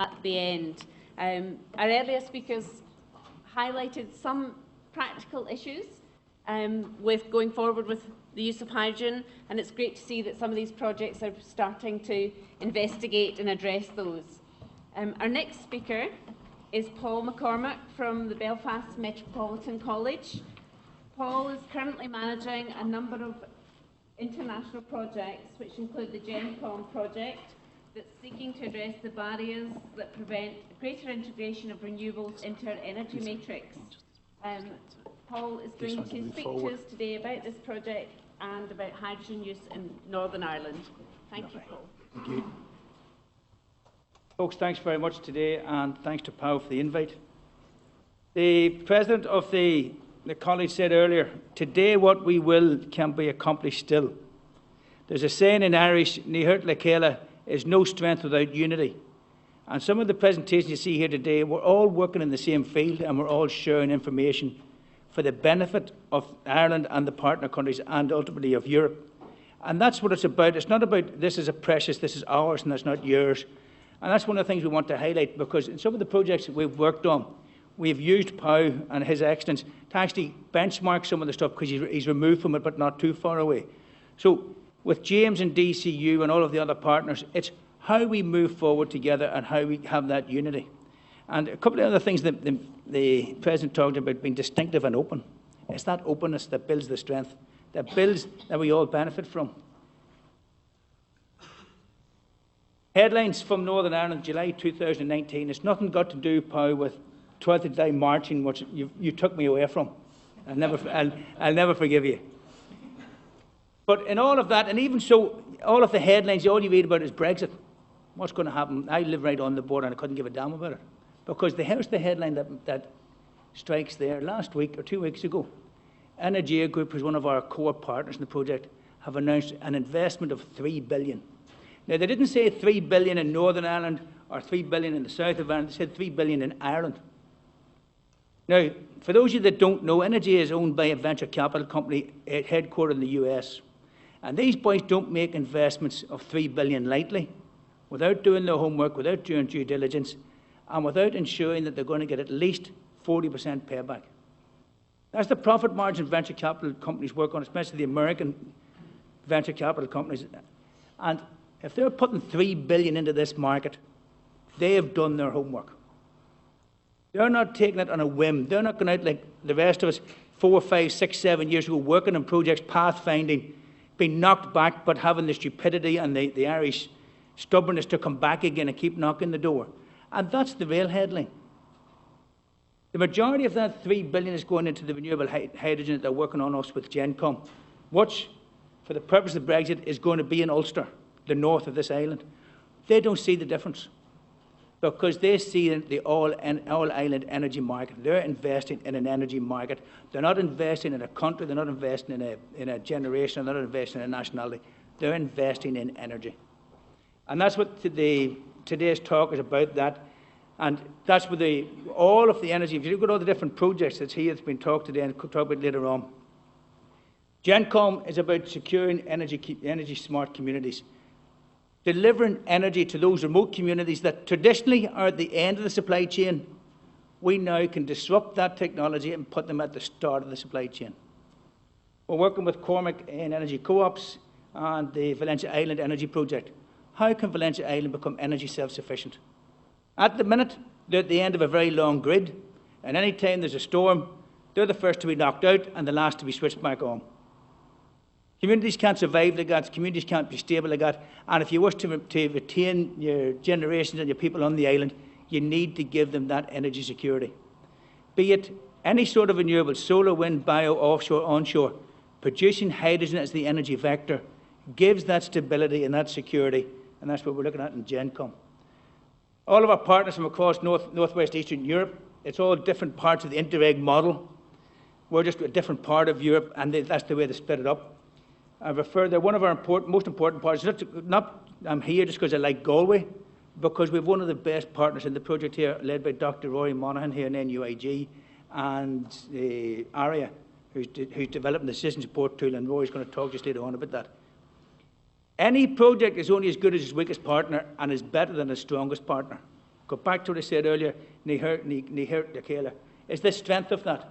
at the end. Our earlier speakers highlighted some practical issues with going forward with the use of hydrogen, and it's great to see that some of these projects are starting to investigate and address those. Our next speaker is Paul McCormack from the Belfast Metropolitan College. Paul is currently managing a number of international projects, which include the GenComm project, that's seeking to address the barriers that prevent greater integration of renewables into our energy matrix. Paul is going to speak to us today about this project and about hydrogen use in Northern Ireland. Thank you, Paul. Thank you. Folks, thanks very much today, and thanks to Pau for the invite. The President of the College said earlier, today what we will can be accomplished still. There's a saying in Irish, Ní hurt le chéile, is no strength without unity. And some of the presentations you see here today, we're all working in the same field and we're all sharing information for the benefit of Ireland and the partner countries and ultimately of Europe. And that's what it's about. It's not about this is a precious, this is ours and that's not yours. And that's one of the things we want to highlight, because in some of the projects that we've worked on, we've used Pau and his excellence to actually benchmark some of the stuff, because he's removed from it but not too far away. So with James and DCU and all of the other partners, it's how we move forward together and how we have that unity. And a couple of other things that the President talked about, being distinctive and open. It's that openness that builds the strength, that builds that we all benefit from. Headlines from Northern Ireland, July 2019. It's nothing got to do, Pau, with 12th of July marching, which you took me away from. I'll never forgive you. But in all of that, and even so, all of the headlines, all you read about is Brexit. What's going to happen? I live right on the border and I couldn't give a damn about it. Because here's the headline that strikes there. Last week or 2 weeks ago, Energia Group, who's one of our core partners in the project, have announced an investment of $3 billion. Now, they didn't say $3 billion in Northern Ireland or $3 billion in the south of Ireland. They said $3 billion in Ireland. Now, for those of you that don't know, Energia is owned by a venture capital company headquartered in the US. And these boys don't make investments of $3 billion lightly, without doing their homework, without doing due diligence, and without ensuring that they're going to get at least 40% payback. That's the profit margin venture capital companies work on, especially the American venture capital companies. And if they're putting $3 billion into this market, they have done their homework. They're not taking it on a whim. They're not going out like the rest of us 4, 5, 6, 7 years ago, working on projects, pathfinding, being knocked back, but having the stupidity and the Irish stubbornness to come back again and keep knocking the door. And that's the real headline. The majority of that $3 billion is going into the renewable hydrogen that they're working on us with GenComm, which, for the purpose of Brexit, is going to be in Ulster, the north of this island. They don't see the difference, because they see the all-island energy market. They're investing in an energy market. They're not investing in a country. They're not investing in a generation. They're not investing in a nationality. They're investing in energy. And that's what today's talk is about, that. And that's where all of the energy, if you look at all the different projects that's here, that's been talked today and talk about later on. GenComm is about securing energy-smart communities, delivering energy to those remote communities that traditionally are at the end of the supply chain. We now can disrupt that technology and put them at the start of the supply chain. We're working with McCormack in energy co-ops and the Valencia Island Energy Project. How can Valencia Island become energy self-sufficient? At the minute, they're at the end of a very long grid, and any time there's a storm, they're the first to be knocked out and the last to be switched back on. Communities can't survive like that. Communities can't be stable like that. And if you wish to retain your generations and your people on the island, you need to give them that energy security. Be it any sort of renewable, solar, wind, bio, offshore, onshore, producing hydrogen as the energy vector gives that stability and that security, and that's what we're looking at in GenComm. All of our partners from across Northwest Eastern Europe, it's all different parts of the Interreg model. We're just a different part of Europe, and that's the way they split it up. They're one of our most important partners. I'm here just because I like Galway, because we have one of the best partners in the project here, led by Dr. Rory Monaghan here in NUIG, and ARIA, who's developing the decision support tool, and Rory's going to talk just later on about that. Any project is only as good as its weakest partner and is better than its strongest partner, Go back to what I said earlier, is the strength of that.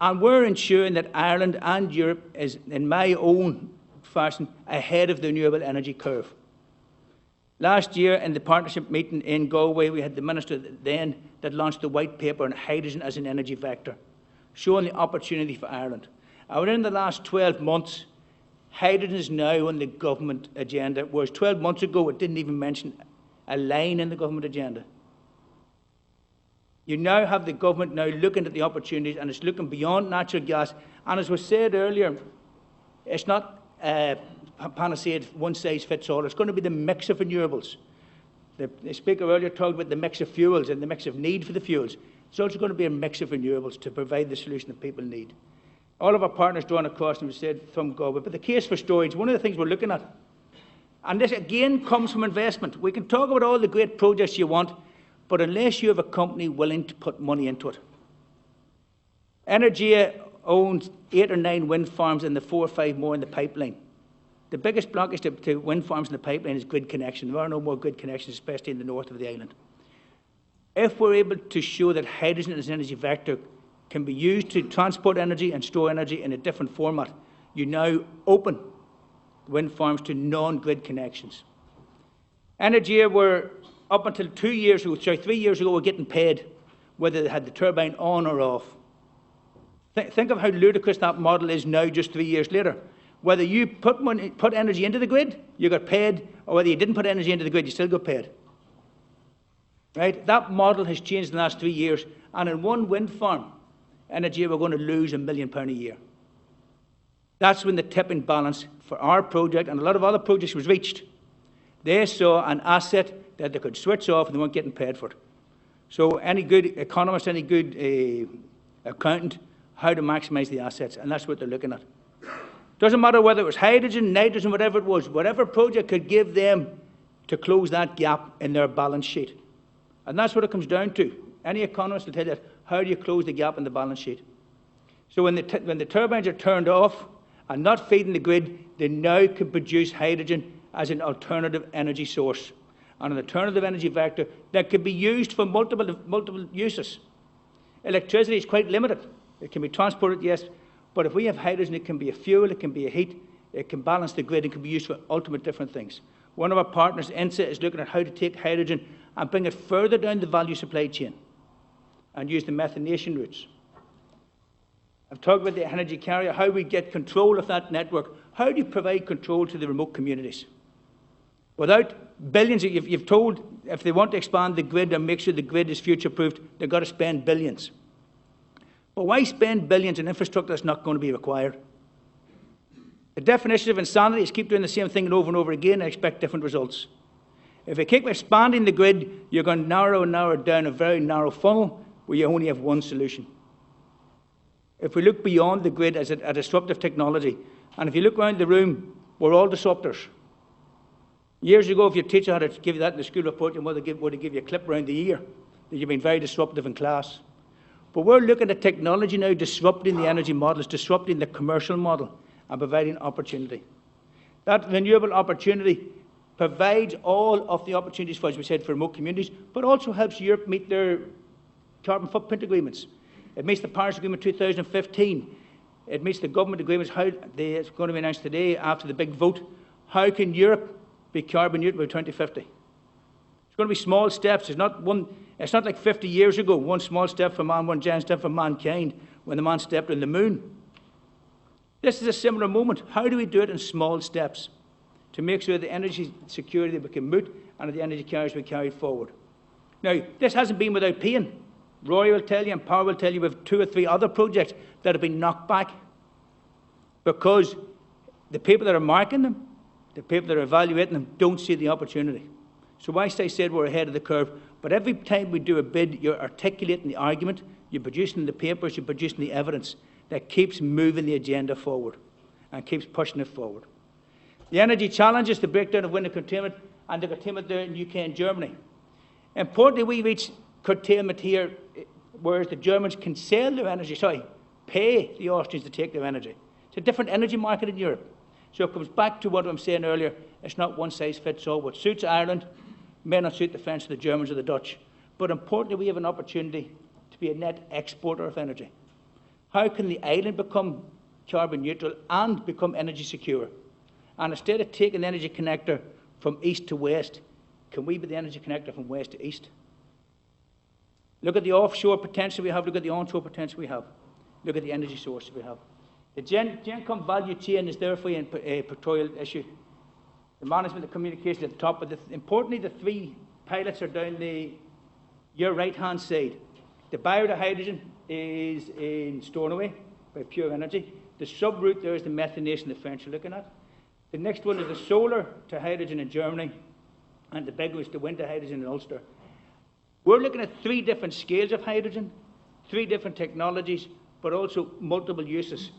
And we're ensuring that Ireland and Europe is, in my own fashion, ahead of the renewable energy curve. Last year, in the partnership meeting in Galway, we had the Minister then that launched the white paper on hydrogen as an energy vector, showing the opportunity for Ireland. And within the last 12 months, hydrogen is now on the government agenda, whereas 12 months ago it didn't even mention a line in the government agenda. You now have the government now looking at the opportunities, and it's looking beyond natural gas. And as was said earlier, it's not a panacea, one size fits all. It's going to be the mix of renewables. The speaker earlier talked about the mix of fuels and the mix of need for the fuels. It's also going to be a mix of renewables to provide the solution that people need. All of our partners drawn across, and we said from Galway. But the case for storage, one of the things we're looking at, and this again comes from investment. We can talk about all the great projects you want, but unless you have a company willing to put money into it. Energia owns 8 or 9 wind farms and the 4 or 5 more in the pipeline. The biggest blockage to wind farms in the pipeline is grid connection. There are no more grid connections, especially in the north of the island. If we're able to show that hydrogen as an energy vector can be used to transport energy and store energy in a different format, you now open wind farms to non-grid connections. Energia were, up until 3 years ago, were getting paid whether they had the turbine on or off. Think of how ludicrous that model is now, just 3 years later. Whether you put energy into the grid, you got paid, or whether you didn't put energy into the grid, you still got paid. Right? That model has changed in the last 3 years, and in one wind farm, Energia were going to lose £1 million a year. That's when the tipping balance for our project and a lot of other projects was reached. They saw an asset that they could switch off and they weren't getting paid for it. So any good economist, any good accountant, how to maximise the assets, and that's what they're looking at. Doesn't matter whether it was hydrogen, nitrogen, whatever it was, whatever project could give them to close that gap in their balance sheet. And that's what it comes down to. Any economist will tell you, how do you close the gap in the balance sheet? So when the turbines are turned off and not feeding the grid, they now can produce hydrogen as an alternative energy source, and an alternative energy vector that can be used for multiple uses. Electricity is quite limited. It can be transported, yes, but if we have hydrogen, it can be a fuel, it can be a heat, it can balance the grid, it can be used for ultimate different things. One of our partners, INSA, is looking at how to take hydrogen and bring it further down the value supply chain and use the methanation routes. I've talked about the energy carrier, how we get control of that network. How do you provide control to the remote communities? Without billions, you've told if they want to expand the grid and make sure the grid is future-proofed, they've got to spend billions. But why spend billions in infrastructure that's not going to be required? The definition of insanity is keep doing the same thing over and over again and expect different results. If you keep expanding the grid, you're going to narrow and narrow down a very narrow funnel where you only have one solution. If we look beyond the grid as a disruptive technology, and if you look around the room, we're all disruptors. Years ago, if your teacher had to give you that in the school report, you would have give you a clip around the ear that you've been very disruptive in class. But we're looking at technology now disrupting the energy models, disrupting the commercial model, and providing opportunity. That renewable opportunity provides all of the opportunities, for, as we said, for remote communities, but also helps Europe meet their carbon footprint agreements. It meets the Paris Agreement 2015. It meets the government agreements. It's going to be announced today after the big vote. How can Europe be carbon neutral by 2050? It's going to be small steps. It's not like 50 years ago, one small step for man, one giant step for mankind, when the man stepped on the moon. This is a similar moment. How do we do it in small steps to make sure the energy security that we can meet and the energy carriers we carry forward? Now, this hasn't been without pain. Roy will tell you and Power will tell you we have 2 or 3 other projects that have been knocked back because the people that are marking them, the people that are evaluating them, don't see the opportunity. So whilst I said we're ahead of the curve, but every time we do a bid, you're articulating the argument, you're producing the papers, you're producing the evidence that keeps moving the agenda forward and keeps pushing it forward. The energy challenges, the breakdown of wind and curtailment, and the curtailment there in the UK and Germany. Importantly, we reach curtailment here, whereas the Germans can sell their energy, pay the Austrians to take their energy. It's a different energy market in Europe. So it comes back to what I'm saying earlier, it's not one size fits all. What suits Ireland may not suit the French, the Germans or the Dutch. But importantly, we have an opportunity to be a net exporter of energy. How can the island become carbon neutral and become energy secure? And instead of taking the energy connector from east to west, can we be the energy connector from west to east? Look at the offshore potential we have, look at the onshore potential we have. Look at the energy sources we have. The GenComm value chain is therefore a pictorial issue. The management, the communication at the top, but importantly, the three pilots are down your right-hand side. The bio to hydrogen is in Stornoway by Pure Energy. The sub-route there is the methanation the French are looking at. The next one is the solar to hydrogen in Germany, and the big one is the wind to hydrogen in Ulster. We're looking at three different scales of hydrogen, three different technologies, but also multiple uses.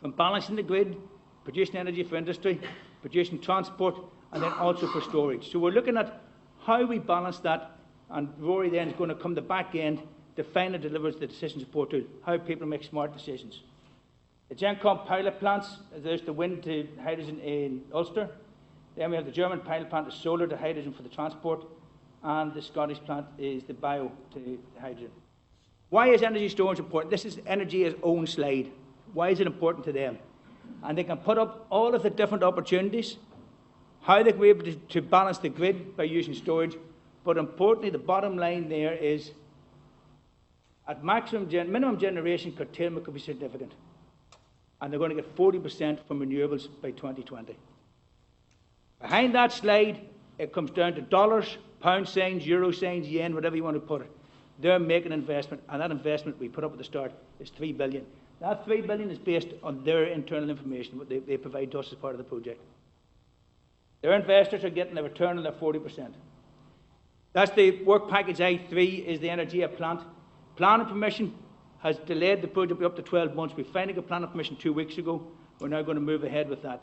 From balancing the grid, producing energy for industry, producing transport, and then also for storage. So we're looking at how we balance that, and Rory then is going to come the back end to finally delivers the decision support tool, how people make smart decisions. The GenComm pilot plants, there's the wind to hydrogen in Ulster. Then we have the German pilot plant, the solar to hydrogen for the transport, and the Scottish plant is the bio to hydrogen. Why is energy storage important? This is Energy's own slide. Why is it important to them? And they can put up all of the different opportunities, how they can be able to balance the grid by using storage, but importantly, the bottom line there is at minimum generation, curtailment could be significant. And they're going to get 40% from renewables by 2020. Behind that slide, it comes down to dollars, pound signs, euro signs, yen, whatever you want to put it. They're making an investment, and that investment we put up at the start is $3 billion. That $3 billion is based on their internal information, what they provide to us as part of the project. Their investors are getting a return on their 40%. That's the work package I3, is the Energia plant. Planning permission has delayed the project by up to 12 months. We finally got planning permission 2 weeks ago. We're now going to move ahead with that.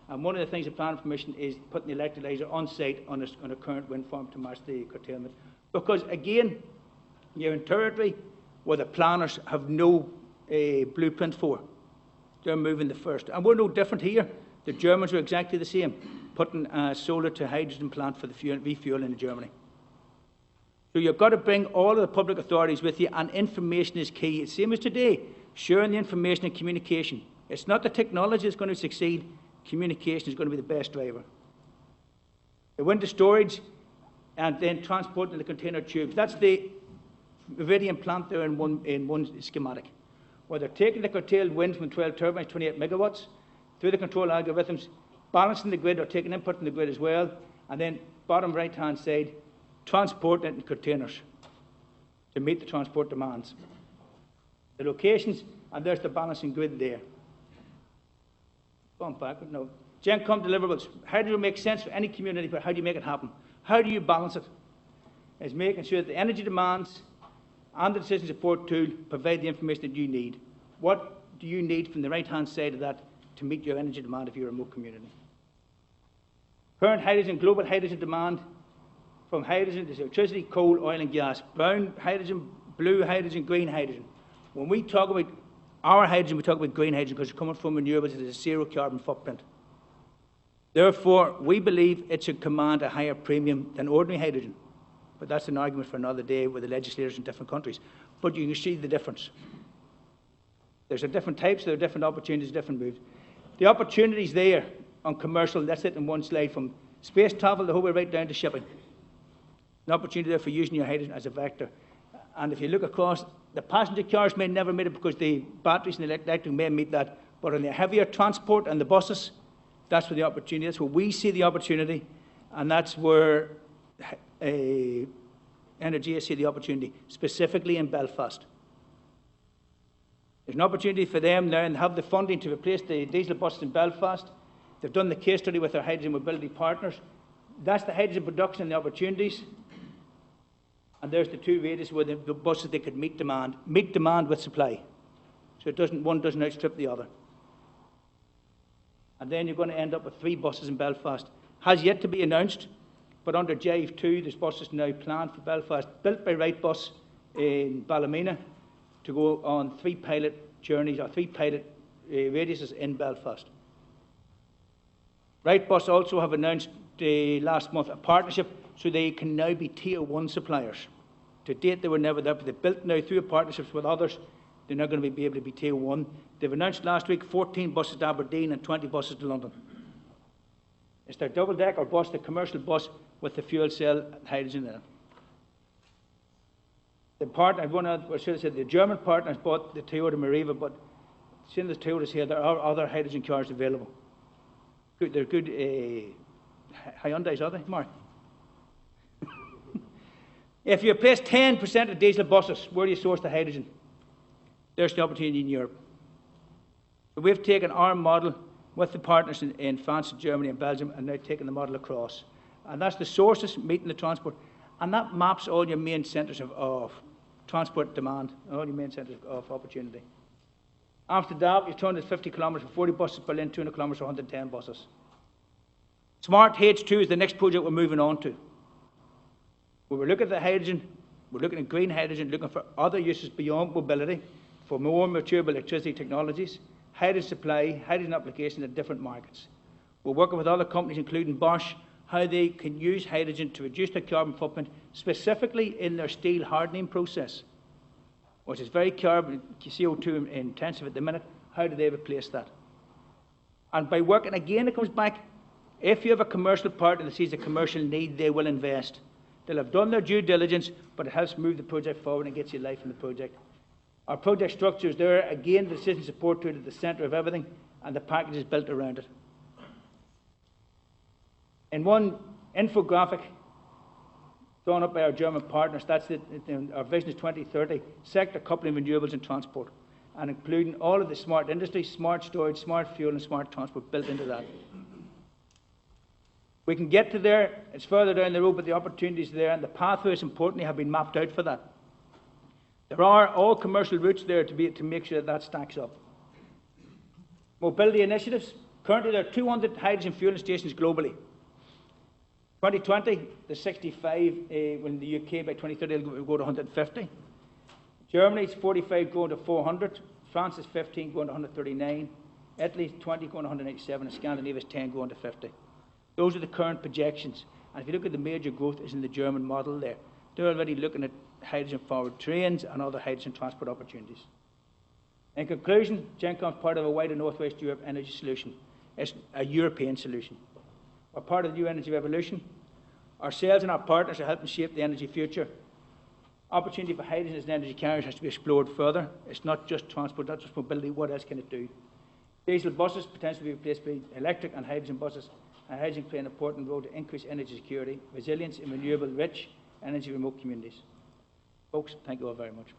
And one of the things the planning permission is putting the electrolyser on site on a current wind farm to match the curtailment. Because again, you're in territory where the planners have no blueprint for. They're moving the first. And we're no different here. The Germans are exactly the same, putting a solar to hydrogen plant for the refueling in Germany. So you've got to bring all of the public authorities with you, and information is key. It's the same as today, sharing the information and communication. It's not the technology that's going to succeed. Communication is going to be the best driver. The wind to storage and then transport in the container tubes. That's the Viridian plant there in one schematic, where they're taking the curtailed wind from 12 turbines, 28 megawatts, through the control algorithms, balancing the grid or taking input from the grid as well, and then bottom right-hand side, transport it in containers to meet the transport demands. The locations, and there's the balancing grid there. Going backward, no. GenComm deliverables. How do you make sense for any community, but how do you make it happen? How do you balance it? It's making sure that the energy demands and the decision support tool provide the information that you need. What do you need from the right-hand side of that to meet your energy demand if you're a remote community? Current hydrogen, global hydrogen demand, from hydrogen to electricity, coal, oil and gas. Brown hydrogen, blue hydrogen, green hydrogen. When we talk about our hydrogen, we talk about green hydrogen because it's coming from renewables. It has a zero carbon footprint. Therefore, we believe it should command a higher premium than ordinary hydrogen. But that's an argument for another day with the legislators in different countries. But you can see the difference. There's different types, there are different opportunities, different moves. The opportunities there on commercial, that's it in one slide, from space travel the whole way right down to shipping. An opportunity there for using your hydrogen as a vector. And if you look across, the passenger cars may never meet it because the batteries and the electric may meet that. But on the heavier transport and the buses, that's where the opportunity is. That's where we see the opportunity, and that's where Energia see the opportunity, specifically in Belfast. There's an opportunity for them now and have the funding to replace the diesel buses in Belfast. They've done the case study with their hydrogen mobility partners. That's the hydrogen production and the opportunities. And there's the two radius where the buses they could meet demand with supply. So one doesn't outstrip the other. And then you're going to end up with 3 buses in Belfast. Has yet to be announced, but under Jive 2, there's buses now planned for Belfast, built by Wright Bus in Ballymena, to go on 3 pilot journeys or 3 pilot radiuses in Belfast. Wright Bus also have announced last month a partnership so they can now be Tier 1 suppliers. To date, they were never there, but they've built now through partnerships with others. They're now going to be able to be Tier 1. They've announced last week 14 buses to Aberdeen and 20 buses to London. It's their double-decker bus, the commercial bus with the fuel cell hydrogen in it. The partner, the German partners bought the Toyota Mariva, but seeing the Toyotas here, there are other hydrogen cars available. They're good Hyundais, are they, Mark? If you replace 10% of diesel buses, where do you source the hydrogen? There's the opportunity in Europe. So we've taken our model with the partners in France, Germany and Belgium, and now taken the model across. And that's the sources meeting the transport. And that maps all your main centres of transport demand, all your main centres of opportunity. Amsterdam, you're 250 kilometres for 40 buses, Berlin, 200 kilometres for 110 buses. Smart H2 is the next project we're moving on to. We're looking at the hydrogen, we're looking at green hydrogen, looking for other uses beyond mobility, for more mature electricity technologies, hydrogen supply, hydrogen application in different markets. We're working with other companies, including Bosch, how they can use hydrogen to reduce their carbon footprint, specifically in their steel hardening process, which is very carbon CO2 intensive at the minute. How do they replace that? And by working, again, it comes back, if you have a commercial partner that sees a commercial need, they will invest. They'll have done their due diligence, but it helps move the project forward and gets you life in the project. Our project structure is there, again, the decision support to it at the centre of everything, and the package is built around it. In one infographic drawn up by our German partners, that's it, our vision is 2030, sector coupling renewables and transport, and including all of the smart industry, smart storage, smart fuel and smart transport built into that. We can get to there, it's further down the road, but the opportunities are there, and the pathways, importantly, have been mapped out for that. There are all commercial routes there to make sure that stacks up. Mobility initiatives. Currently, there are 200 hydrogen fueling stations globally. 2020, there's 65 in the UK. By 2030, it'll go to 150. Germany's 45 going to 400. France is 15 going to 139. Italy's 20 going to 187. And Scandinavia's 10 going to 50. Those are the current projections. And if you look at the major growth is in the German model there. They're already looking at hydrogen-forward trains and other hydrogen transport opportunities. In conclusion, GenComm is part of a wider North West Europe energy solution. It's a European solution. We're part of the new energy revolution. Ourselves and our partners are helping shape the energy future. Opportunity for hydrogen as an energy carrier has to be explored further. It's not just transport, not just mobility. What else can it do? Diesel buses potentially be replaced by electric and hydrogen buses. And hydrogen play an important role to increase energy security, resilience in renewable, rich, energy remote communities. Folks, thank you all very much.